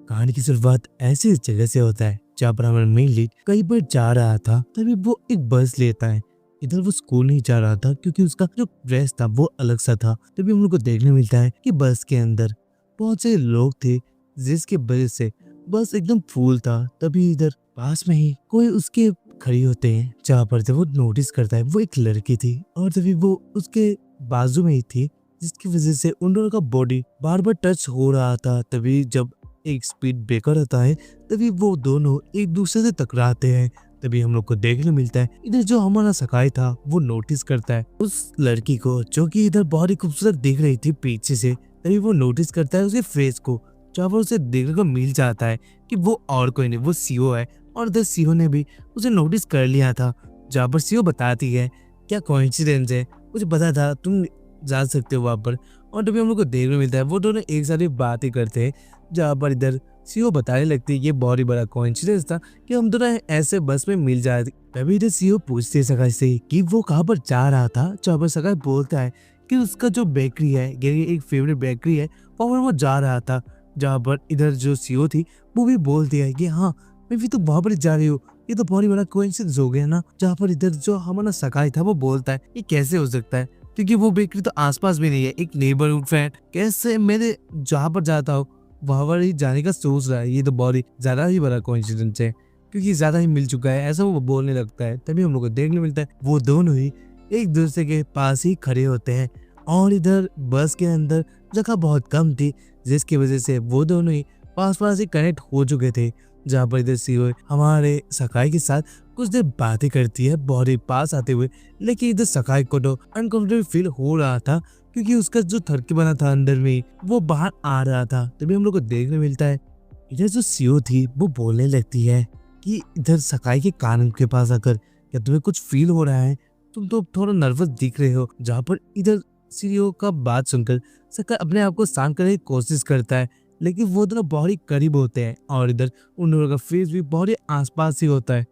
कहानी की शुरुआत ऐसी जगह से होता है जहाँ पर हमारा मेन लीड कहीं पर जा रहा था, तभी वो एक बस लेता है। इधर वो स्कूल नहीं जा रहा था क्योंकि उसका जो ड्रेस था वो अलग सा था। तभी हम लोग को देखने मिलता है कि बस के अंदर बहुत से लोग थे, जिसके वजह से बस एकदम फुल था। तभी इधर पास में ही कोई उसके खड़ी होते हैं, जहाँ पर जब वो नोटिस करता है वो एक लड़की थी और तभी वो उसके बाजू में ही थी, जिसकी वजह से उन दोनों का बॉडी बार बार टच हो रहा था। तभी जब एक स्पीड ब्रेकर आता है, तभी वो दोनों एक दूसरे से टकराते हैं। तभी हम लोग को देखने मिलता है इधर जो हमारा सकाई था वो नोटिस करता है उस लड़की को, जो कि इधर बहुत ही खूबसूरत दिख रही थी पीछे से। तभी वो नोटिस करता है उसके फेस को, जहाँ पर उसे देखने को मिल जाता है कि वो और कोई नहीं, वो सीओ है। और इधर सीओ ने भी उसे नोटिस कर लिया था, जहाँ पर सीओ बताती है क्या कोइंसिडेंस है, मुझे पता था तुम जा सकते हो वहाँ पर। और तभी हम लोग को देखने मिलता है वो दोनों एक साथ ही बात ही करते हैं, जहाँ पर इधर सीओ बताने लगती है ये बहुत ही बड़ा कोइंसिडेंस था कि हम दोनों ऐसे बस में मिल जाए। तभी इधर सीओ पूछते हैं सकाई से कि वो कहाँ पर जा रहा था, जहाँ पर सकाई बोलता है कि उसका जो बेकरी है, ये एक फेवरेट बेकरी है, वहाँ पर वो जा रहा था। जहाँ पर इधर जो सीओ थी वो भी बोलती है कि हाँ मैं भी तो वहाँ पर जा रही हूँ, ये तो बहुत ही बड़ा कोइंसिडेंस हो गया ना। जहाँ पर इधर जो हमारा सकाई था वो बोलता है ये कैसे हो सकता है, क्योंकि वो बेकरी तो आसपास भी नहीं है, एक नेबरहुड फ्रेंड कैसे मेरे जहाँ पर जाता हूँ वहाँ पर ही जाने का सोच रहा है, ये तो बहुत ही ज्यादा ही बड़ा कोइंसिडेंस है क्योंकि ज्यादा ही मिल चुका है, ऐसा वो बोलने लगता है। तभी हम लोग को देखने मिलता है वो दोनों ही एक दूसरे के पास ही खड़े होते हैं। और इधर बस के अंदर जगह बहुत कम थी, जिसकी वजह से वो दोनों ही पास पास ही कनेक्ट हो चुके थे। जहाँ पर इधर सीओ हमारे सकाई के साथ कुछ देर बातें करती है बहुत ही पास आते हुए, लेकिन इधर सकाई को तो अनकंफर्टेबल फील हो रहा था क्योंकि उसका जो थरकी बना था अंदर में वो बाहर आ रहा था। तभी हम लोग को देखने मिलता है इधर जो सीओ थी वो बोलने लगती है कि इधर सकाई के कान के पास आकर क्या तुम्हें कुछ फील हो रहा है, तुम तो थोड़ा नर्वस दिख रहे हो। जहाँ पर इधर सीईओ का बात सुनकर सकाई अपने आप को शांत करने की कोशिश करता है, लेकिन वो दोनों बहुत ही करीब होते हैं और इधर उन दोनों का फेस भी बहुत ही आसपास ही होता है,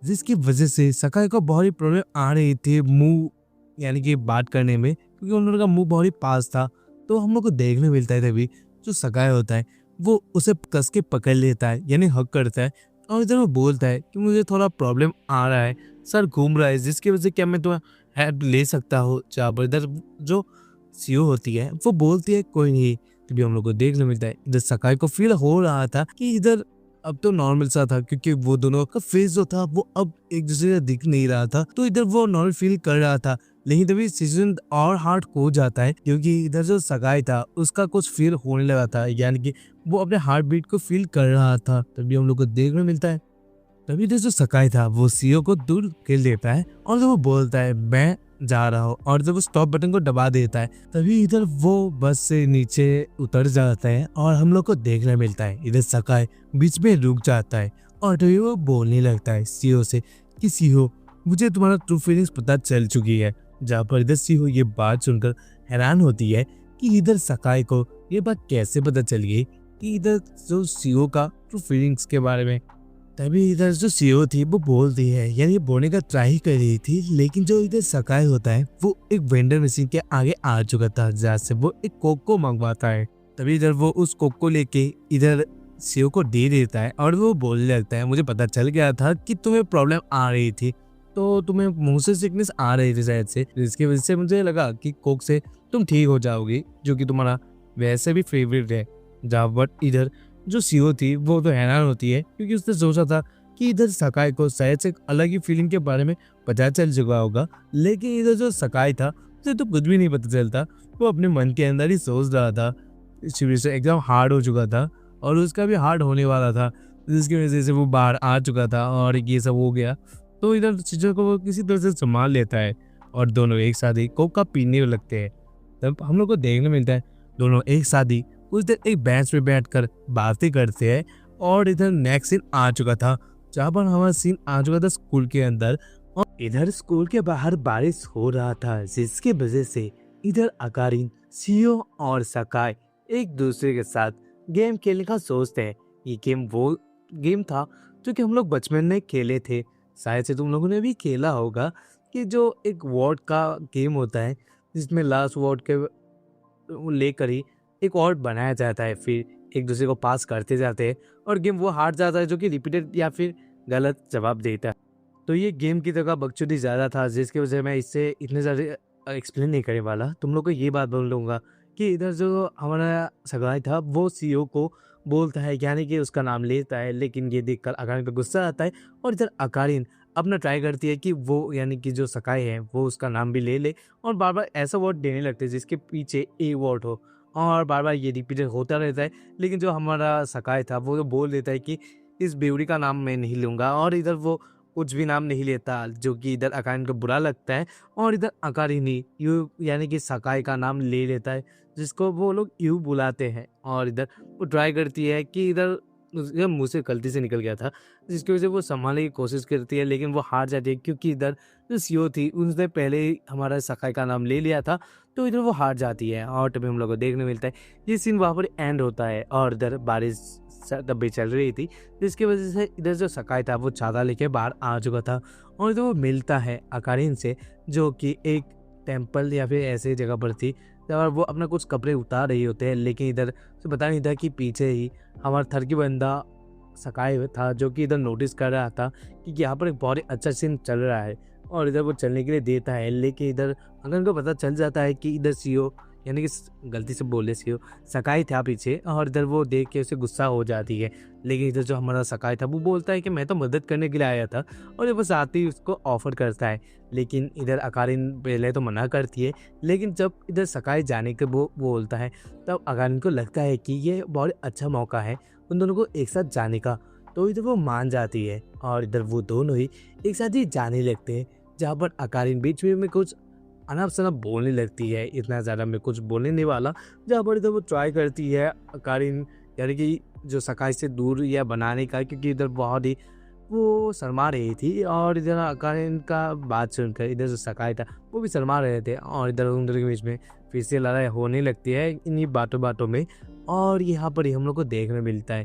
जिसकी वजह से सकाई को बहुत ही प्रॉब्लम आ रही थी मुंह यानी कि बात करने में, क्योंकि उन लोगों का मुंह बहुत ही पास था। तो हम लोग को देखने मिलता है तभी जो सकाई होता है वो उसे कस के पकड़ लेता है यानी हक करता है और इधर वो बोलता है कि मुझे थोड़ा प्रॉब्लम आ रहा है, सर घूम रहा है, जिसकी वजह से क्या मैं तुम्हें हेल्प ले सकता हूँ। जहाँ पर इधर जो सीओ होती है वो बोलती है कोई नहीं। तभी हम लोग को देखने मिलता है इधर सकाई को फील हो रहा था कि इधर अब तो नॉर्मल सा था, क्योंकि वो दोनों का फेस जो था वो अब एक दूसरे से दिख नहीं रहा था, तो इधर वो नॉर्मल फील कर रहा था। लेकिन तभी सिचुएशन और हार्ड हो जाता है क्योंकि इधर जो सगाई था उसका कुछ फील होने लगा था, यानी कि वो अपने हार्ट बीट को फील कर रहा था। तभी हम लोग को देखने मिलता है तभी इधर जो सकाई था वो सीओ को दूर कर देता है और जब वो बोलता है मैं जा रहा हूँ और जब वो स्टॉप बटन को दबा देता है तभी इधर वो बस से नीचे उतर जाता है और हम लोग को देखने मिलता है इधर सकाई बीच में रुक जाता है और तभी वो बोलने लगता है सीओ से कि सीओ मुझे तुम्हारा ट्रू फीलिंग्स पता चल चुकी है। जहाँ पर इधर सीओ ये बात सुनकर हैरान होती है कि इधर सकाई को ये बात कैसे पता चल गई कि इधर जो सीओ का ट्रू फीलिंग्स के बारे में। तभी इधर जो सीओ थी वो बोलती है यानी बोलने का ट्राई कर रही थी, लेकिन जो इधर सकाई होता है वो एक वेंडर मशीन के आगे आ चुका था, जहाँ से वो एक कोक को मंगवाता है। तभी इधर वो उस कोक को लेके इधर सीओ को दे देता है और वो बोलने लगता है मुझे पता चल गया था कि तुम्हें प्रॉब्लम आ रही थी, तो तुम्हें मुंह से सिकनेस आ रही थी शायद से, जिसकी वजह से मुझे लगा कि कोक से तुम ठीक हो जाओगी, जो कि तुम्हारा वैसे भी फेवरेट है। जहाँ बट इधर जो सीओ थी वो तो हैरान होती है क्योंकि उसने सोचा था कि इधर सकाई को शायद से एक अलग ही फीलिंग के बारे में पता चल चुका होगा, लेकिन इधर जो सकाई था उसे तो कुछ भी नहीं पता चलता। वो अपने मन के अंदर ही सोच रहा था, इस वजह से एकदम हार्ड हो चुका था और उसका भी हार्ड होने वाला था, जिसकी वजह से वो बाहर आ चुका था और ये सब हो गया। तो इधर चीज़ों को वो किसी तरह से संभाल लेता है और दोनों एक साथ ही कोका पीने लगते हैं। तब हम लोग को देखने मिलता है दोनों एक साथ ही उस दिन एक बेंच पे बैठकर बातें करते हैं। और इधर नेक्स्ट सीन आ चुका था, जहाँ पर हमारा सीन आ चुका था स्कूल के अंदर और इधर स्कूल के बाहर बारिश हो रहा था, जिसके वजह से इधर अकारिन सीओ और सकाई एक दूसरे के साथ गेम खेलने का सोचते हैं। ये गेम वो गेम था जो कि हम लोग बचपन में खेले थे, शायद से तुम लोगों ने भी खेला होगा, कि जो एक वर्ड का गेम होता है जिसमें लास्ट वर्ड के लेकर ही एक और बनाया जाता है, फिर एक दूसरे को पास करते जाते हैं और गेम वो हार जाता है जो कि रिपीटेड या फिर गलत जवाब देता है। तो ये गेम की जगह बकचोदी ज़्यादा था, जिसकी वजह से मैं इससे इतने ज़्यादा एक्सप्लेन नहीं करने वाला। तुम लोग को ये बात बोल दूँगा कि इधर जो हमारा सगाई था वो सीईओ को बोलता है, यानी कि उसका नाम लेता है, लेकिन ये देखकर अकारिन को गुस्सा आता है और इधर अकारिन अपना ट्राई करती है कि वो यानी कि जो सकाई है वो उसका नाम भी ले ले और बार-बार ऐसा वर्ड देने लगते हैं जिसके पीछे ए वर्ड हो और बार-बार ये रिपीटेड होता रहता है। लेकिन जो हमारा सकाई था वो तो बोल देता है कि इस बेवड़ी का नाम मैं नहीं लूँगा और इधर वो कुछ भी नाम नहीं लेता, जो कि इधर अकारिन को बुरा लगता है और इधर अकारिन ही यू यानी कि सकाई का नाम ले लेता है, जिसको वो लोग यू बुलाते हैं और इधर वो ट्राई करती है कि इधर उसके मुँह से गलती से निकल गया था, जिसकी वजह से वो सँभालने की कोशिश करती है, लेकिन वो हार जाती है क्योंकि इधर जो सीईओ थी उसने पहले ही हमारा सकाई का नाम ले लिया था, तो इधर वो हार जाती है और तभी हम लोग को देखने मिलता है ये सीन वहाँ पर एंड होता है और इधर बारिश तब भी चल रही थी, जिसकी वजह से इधर जो सकाई था वो छाता लेके बाहर आ चुका था और इधर वो मिलता है अकारिन से, जो कि एक टेम्पल या फिर ऐसे जगह पर थी और वो अपना कुछ कपड़े उतार रही होते हैं, लेकिन इधर उसे पता नहीं था कि पीछे ही हमारा थर्की बंदा सकाई था, जो कि इधर नोटिस कर रहा था कि यहाँ पर एक बहुत ही अच्छा सीन चल रहा है और इधर वो चलने के लिए देता है, लेकिन इधर अगर उनको पता चल जाता है कि इधर सीईओ यानी कि गलती से बोले सीईओ सकाई था पीछे और इधर वो देख के उसे गुस्सा हो जाती है। लेकिन इधर जो हमारा सकाई था वो बोलता है कि मैं तो मदद करने के लिए आया था और ये बस आते ही उसको ऑफर करता है, लेकिन इधर अकारिन पहले तो मना करती है, लेकिन जब इधर सकाई जाने के वो बोलता है तब अकारिन को लगता है कि ये बहुत अच्छा मौका है उन दोनों को एक साथ जाने का, तो इधर वो मान जाती है और इधर वो दोनों ही एक साथ ही जाने लगते हैं, जहाँ पर अकारिन बीच में कुछ अनाप शनाप बोलने लगती है। इतना ज़्यादा मैं कुछ बोलने नहीं वाला, जहाँ पर इधर वो ट्राई करती है अकारिन यानी कि जो सकाई से दूर या बनाने का, क्योंकि इधर बहुत ही वो शर्मा रही थी और इधर अकारिन का बात सुनकर इधर जो सकाई था वो भी शर्मा रहे थे और इधर उन दोनों के बीच में फिर से लड़ाई होने लगती है इन्हीं बातों बातों में और यहाँ पर ही हम लोग को देखने मिलता है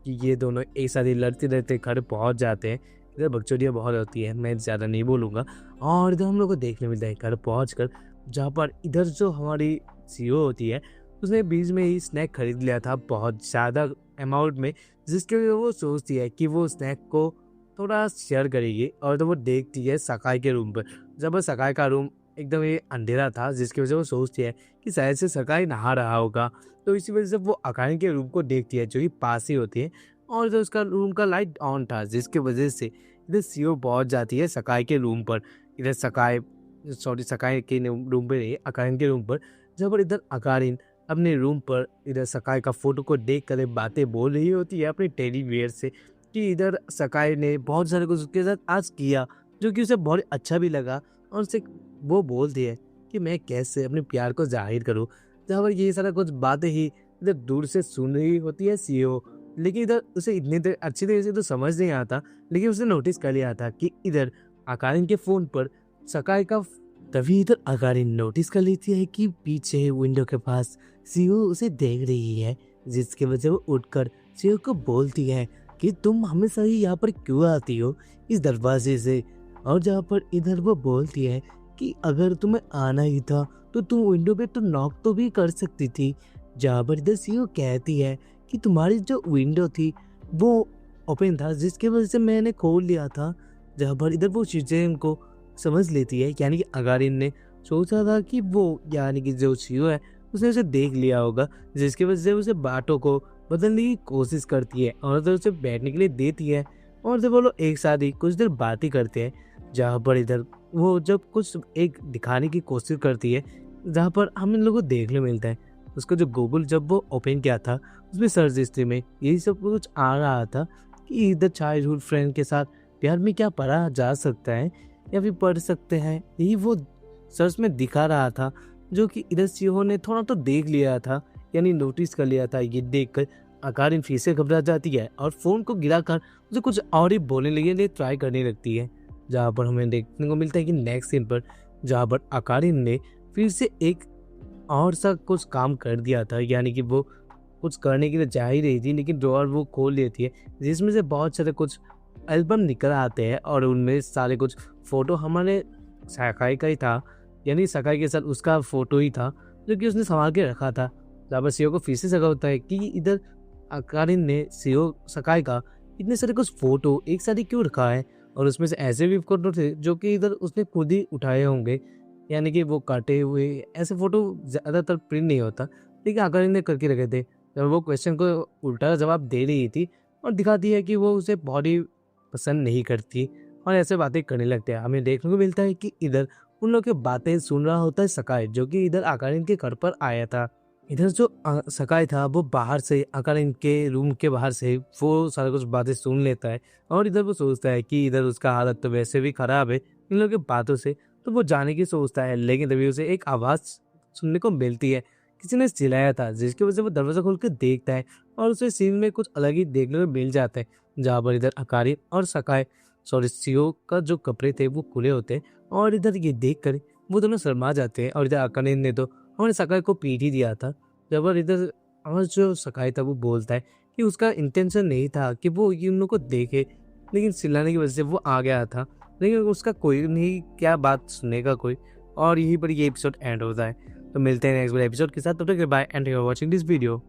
कि ये दोनों एक साथ ही लड़ते लड़ते घर पहुँच जाते हैं। इधर बकचोदियाँ बहुत होती है, मैं ज़्यादा नहीं बोलूँगा और इधर हम लोग को देखने मिलता है घर पहुँचकर, जहाँ पर इधर जो हमारी सीईओ होती है उसने बीच में ही स्नैक खरीद लिया था बहुत ज़्यादा अमाउंट में, जिसके लिए वो सोचती है कि वो स्नैक को थोड़ा शेयर करेगी और तो वो देखती है सकाई के रूम पर, जब सकाई का रूम एकदम ही अंधेरा था, जिसकी वजह से वो सोचती है कि शायद से सकाई नहा रहा होगा, तो इसी वजह से वो अकारिन के रूम को देखती है जो कि पास ही होती है और इधर उसका रूम का लाइट ऑन था, जिसकी वजह से इधर सीईओ पहुंच जाती है सकाई के रूम पर। इधर सकाई के रूम पे नहीं, अकारिन के रूम पर, जब पर इधर अकारिन अपने रूम पर इधर सकाई का फोटो को देख कर बातें बोल रही होती है अपने टेडी बियर से कि इधर सकाई ने बहुत सारे कुछ उसके साथ आज किया, जो कि उसे बहुत अच्छा भी लगा और उसे वो बोलती है कि मैं कैसे अपने प्यार को जाहिर करूँ, जहाँ पर ये सारा कुछ बातें ही इधर दूर से सुन रही होती है सीईओ, लेकिन इधर उसे इतनी देर अच्छी तरीके से तो समझ नहीं आता, लेकिन उसने नोटिस कर लिया था कि इधर अकारिन के फ़ोन पर सकाई का। तभी इधर अकारिन नोटिस कर लेती है कि पीछे विंडो के पास सीईओ उसे देख रही है, जिसकी वजह वो उठकर सीईओ को बोलती है कि तुम हमेशा ही यहाँ पर क्यों आती हो इस दरवाजे से, और जहाँ पर इधर वो बोलती है कि अगर तुम्हें आना ही था तो तुम विंडो पे तो नॉक तो भी कर सकती थी, जहाँ पर इधर सीईओ कहती है कि तुम्हारी जो विंडो थी वो ओपन था, जिसकी वजह से मैंने खोल लिया था, जहाँ पर इधर वो चीज़ें को समझ लेती है, यानी कि अकारिन ने सोचा था कि वो यानी कि जो सीईओ है उसने उसे देख लिया होगा, जिसकी वजह से उसे बातों को बदलने की कोशिश करती है और इधर उसे बैठने के लिए देती है और जब वो लोग एक साथ ही कुछ देर बातें करते हैं, जहाँ पर इधर वो जब कुछ एक दिखाने की कोशिश करती है, जहाँ पर हम इन लोगों को देखने मिलता है उसका जो गूगल जब वो ओपन किया था उसमें सर्च हिस्ट्री में यही सब कुछ आ रहा था कि इधर चाइल्डहुड फ्रेंड के साथ प्यार में क्या पढ़ा जा सकता है या फिर पढ़ सकते हैं, यही वो सर्च में दिखा रहा था, जो कि इधर सीईओ ने थोड़ा तो देख लिया था, यानी नोटिस कर लिया था। ये देखकर अकारिन फिर से घबरा जाती है और फ़ोन को गिराकर उसे कुछ और ही बोलने लगी, ट्राई करने लगती है, जहाँ पर हमें देखने को मिलता है कि नेक्स्ट सीन पर जहाँ पर अकारिन ने फिर से एक और सा कुछ काम कर दिया था, यानी कि वो कुछ करने के लिए जा ही रही थी, लेकिन ड्रॉअर वो खोल लेती है जिसमें से बहुत सारे कुछ एल्बम निकल आते हैं और उनमें सारे कुछ फ़ोटो हमारे सकाई का ही था, यानी सकाई के साथ उसका फ़ोटो ही था जो कि उसने संभाल के रखा था। जहाँ पर सीईओ को फिर से शक होता है कि इधर अकारिन ने सीओ सकाई का इतने सारे कुछ फोटो एक साथ ही क्यों रखा है, और उसमें से ऐसे भी फोटो थे जो कि इधर उसने खुद ही उठाए होंगे, यानी कि वो काटे हुए ऐसे फोटो ज़्यादातर प्रिंट नहीं होता, लेकिन अकारिन ने करके रखे थे। जब वो क्वेश्चन को उल्टा जवाब दे रही थी और दिखाती है कि वो उसे बहुत ही पसंद नहीं करती और ऐसे बातें करने लगते हैं। हमें देखने को मिलता है कि इधर उन लोग की बातें सुन रहा होता है सकाई, जो कि इधर अकारिन के घर पर आया था। इधर जो सकाई था वो बाहर से अकारिन के रूम के बाहर से वो सारा कुछ बातें सुन लेता है और इधर वो सोचता है कि इधर उसका हालत तो वैसे भी खराब है इन लोगों की बातों से, तो वो जाने की सोचता है। लेकिन तभी उसे एक आवाज़ सुनने को मिलती है, किसी ने चिल्लाया था, जिसकी वजह से वो दरवाज़ा खोल कर देखता है और उसे सीन में कुछ अलग ही देखने को मिल जाता है, जहाँ पर इधर अकारिन और सकाई सीओ का जो कपड़े थे वो खुले होते हैं और इधर ये देख कर वो दोनों शर्मा जाते हैं। और इधर अकारिन ने तो हमारे सकाई को पीट ही दिया था। जब और इधर हमारा जो सकाई था वो बोलता है कि उसका इंटेंशन नहीं था कि वो इन लोगों को देखे, लेकिन चिल्लाने की वजह से वो आ गया था, लेकिन उसका कोई नहीं क्या बात सुनेगा कोई। और यहीं पर ये एपिसोड एंड होता है। तो मिलते हैं नेक्स्ट एपिसोड के साथ, तब तक bye and you are watching this video.